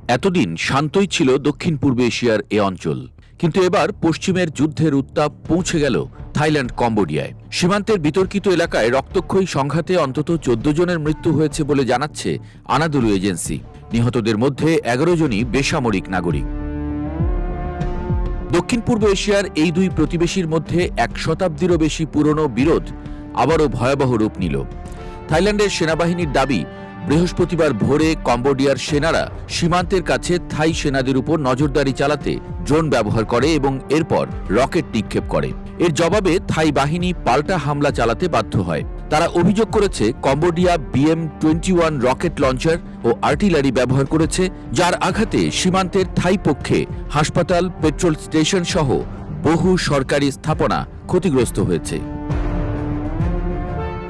এতদিন শান্তই ছিল দক্ষিণ পূর্ব এশিয়ার এ অঞ্চল, কিন্তু এবার পশ্চিমের যুদ্ধের উত্তাপ পৌঁছে গেল থাইল্যান্ড কম্বোডিয়ায়। সীমান্তের বিতর্কিত এলাকায় রক্তক্ষয়ী সংঘাতে অন্তত 14 জনের মৃত্যু হয়েছে বলে জানাচ্ছে আনাদোলু এজেন্সি। নিহতদের মধ্যে 11 জনই বেসামরিক নাগরিক। দক্ষিণ পূর্ব এশিয়ার এই দুই প্রতিবেশীর মধ্যে 1 শতাব্দীরও বেশি পুরনো বিরোধ আবারও ভয়াবহ রূপ নিল। থাইল্যান্ডের সেনাবাহিনীর দাবি, বৃহস্পতিবার ভোরে কম্বোডিয়ার সেনারা সীমান্তের কাছে থাই সেনাদের উপর নজরদারি চালাতে ড্রোন ব্যবহার করে এবং এরপর রকেট নিক্ষেপ করে। এর জবাবে থাই বাহিনী পাল্টা হামলা চালাতে বাধ্য হয়। তারা অভিযোগ করেছে কম্বোডিয়া BM-21 রকেট লঞ্চার ও আর্টিলারি ব্যবহার করেছে, যার আঘাতে সীমান্তের থাই পক্ষে হাসপাতাল, পেট্রোল স্টেশন সহ বহু সরকারি স্থাপনা ক্ষতিগ্রস্ত হয়েছে।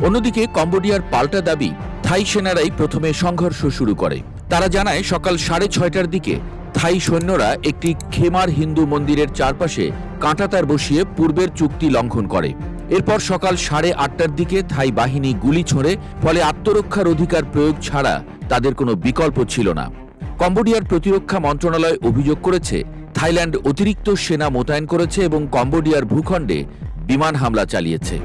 অন্যদিকে কম্বোডিয়ার পাল্টা দাবি, থাই সেনারাই প্রথমে সংঘর্ষ শুরু করে। তারা জানায়, সকাল 6:30টার দিকে থাই সৈন্যরা একটি খেমার হিন্দু মন্দিরের চারপাশে কাঁটাতার বসিয়ে পূর্বের চুক্তি লঙ্ঘন করে। এরপর সকাল 8:30টার দিকে থাই বাহিনী গুলি ছোঁড়ে, ফলে আত্মরক্ষার অধিকার প্রয়োগ ছাড়া তাদের কোনো বিকল্প ছিল না। কম্বোডিয়ার প্রতিরক্ষা মন্ত্রণালয় অভিযোগ করেছে, থাইল্যান্ড অতিরিক্ত সেনা মোতায়েন করেছে এবং কম্বোডিয়ার ভূখণ্ডে বিমান হামলা চালিয়েছে।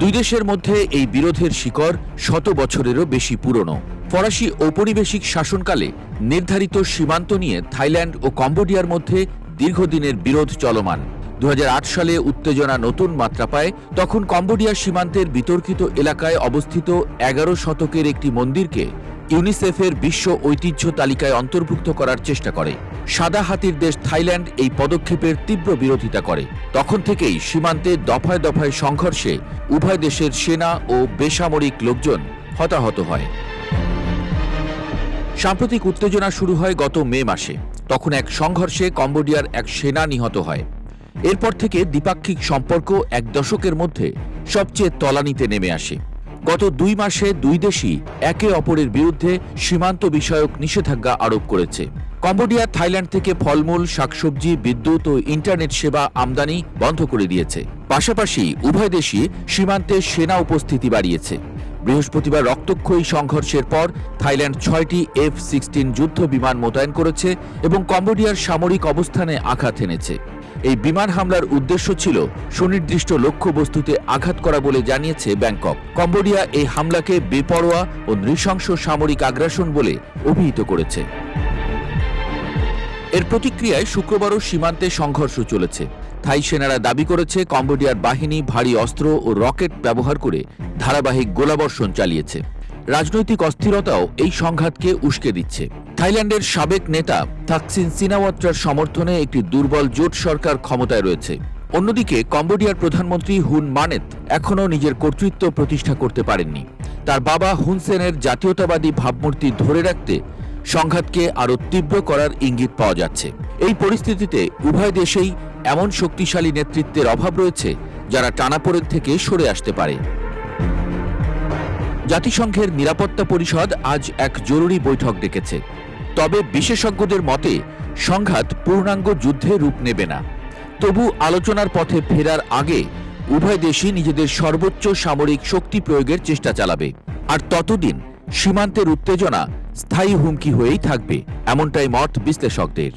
দুই দেশের মধ্যে এই বিরোধের শিকড় 100 বছরেরও বেশি পুরনো। ফরাসি ঔপনিবেশিক শাসনকালে নির্ধারিত সীমান্ত নিয়ে থাইল্যান্ড ও কম্বোডিয়ার মধ্যে দীর্ঘদিনের বিরোধ চলমান। 2008 সালে উত্তেজনা নতুন মাত্রা পায়। তখন কম্বোডিয়ার সীমান্তের বিতর্কিত এলাকায় অবস্থিত 11 শতকের একটি মন্দিরকে ইউনিসেফের বিশ্ব ঐতিহ্য তালিকায় অন্তর্ভুক্ত করার চেষ্টা করে। সাদা হাতির দেশ থাইল্যান্ড এই পদক্ষেপের তীব্র বিরোধিতা করে। তখন থেকেই সীমান্তে দফায় দফায় সংঘর্ষে উভয় দেশের সেনা ও বেসামরিক লোকজন হতাহত হয়। সাম্প্রতিক উত্তেজনা শুরু হয় গত মে মাসে। তখন এক সংঘর্ষে কম্বোডিয়ার এক সেনা নিহত হয়। এরপর থেকে দ্বিপাক্ষিক সম্পর্ক 1 দশকের মধ্যে সবচেয়ে তলানিতে নেমে আসে। গত 2 মাসে দুই দেশই একে অপরের বিরুদ্ধে সীমান্ত বিষয়ক নিষেধাজ্ঞা আরোপ করেছে। কম্বোডিয়া থাইল্যান্ড থেকে ফলমূল, শাকসবজি, বিদ্যুৎ ও ইন্টারনেট সেবা আমদানি বন্ধ করে দিয়েছে। পাশাপাশি উভয় দেশই সীমান্তে সেনা উপস্থিতি বাড়িয়েছে। বৃহস্পতিবার রক্তক্ষয়ী সংঘর্ষের পর থাইল্যান্ড 6টি F-16 যুদ্ধ বিমান মোতায়েন করেছে এবং কম্বোডিয়ার সামরিক অবস্থানে আঘাত এনেছে। এই বিমান হামলার উদ্দেশ্য ছিল সুনির্দিষ্ট লক্ষ্যবস্তুতে আঘাত করা বলে জানিয়েছে ব্যাংকক। কম্বোডিয়া এই হামলাকে বেপরোয়া ও নৃশংস সামরিক আগ্রাসন বলে অভিহিত করেছে। এর প্রতিক্রিয়ায় শুক্রবারও সীমান্তে সংঘর্ষ চলেছে। থাই সেনারা দাবি করেছে, কম্বোডিয়ার বাহিনী ভারী অস্ত্র ও রকেট ব্যবহার করে ধারাবাহিক গোলাবর্ষণ চালিয়েছে। রাজনৈতিক অস্থিরতাও এই সংঘাতকে উস্কে দিচ্ছে। থাইল্যান্ডের সাবেক নেতা থাকসিন সিনাওয়াত্রার সমর্থনে একটি দুর্বল জোট সরকার ক্ষমতায় রয়েছে। অন্যদিকে কম্বোডিয়ার প্রধানমন্ত্রী হুন মানেত এখনও নিজের কর্তৃত্ব প্রতিষ্ঠা করতে পারেননি। তার বাবা হুন সেনের জাতীয়তাবাদী ভাবমূর্তি ধরে রাখতে সংঘাতকে আরও তীব্র করার ইঙ্গিত পাওয়া যাচ্ছে। এই পরিস্থিতিতে উভয় দেশেই এমন শক্তিশালী নেতৃত্বের অভাব রয়েছে যারা টানাপোড়েন থেকে সরে আসতে পারে। জাতিসংঘের নিরাপত্তা পরিষদ আজ এক জরুরি বৈঠক ডেকেছে। তবে বিশেষজ্ঞদের মতে সংঘাত পূর্ণাঙ্গ যুদ্ধে রূপ নেবে না। তবু আলোচনার পথে ফেরার আগে উভয় দেশই নিজেদের সর্বোচ্চ সামরিক শক্তি প্রয়োগের চেষ্টা চালাবে। আর ততদিন সীমান্তের উত্তেজনা স্থায়ী হুমকি হয়েই থাকবে, এমনটাই মত বিশ্লেষকদের।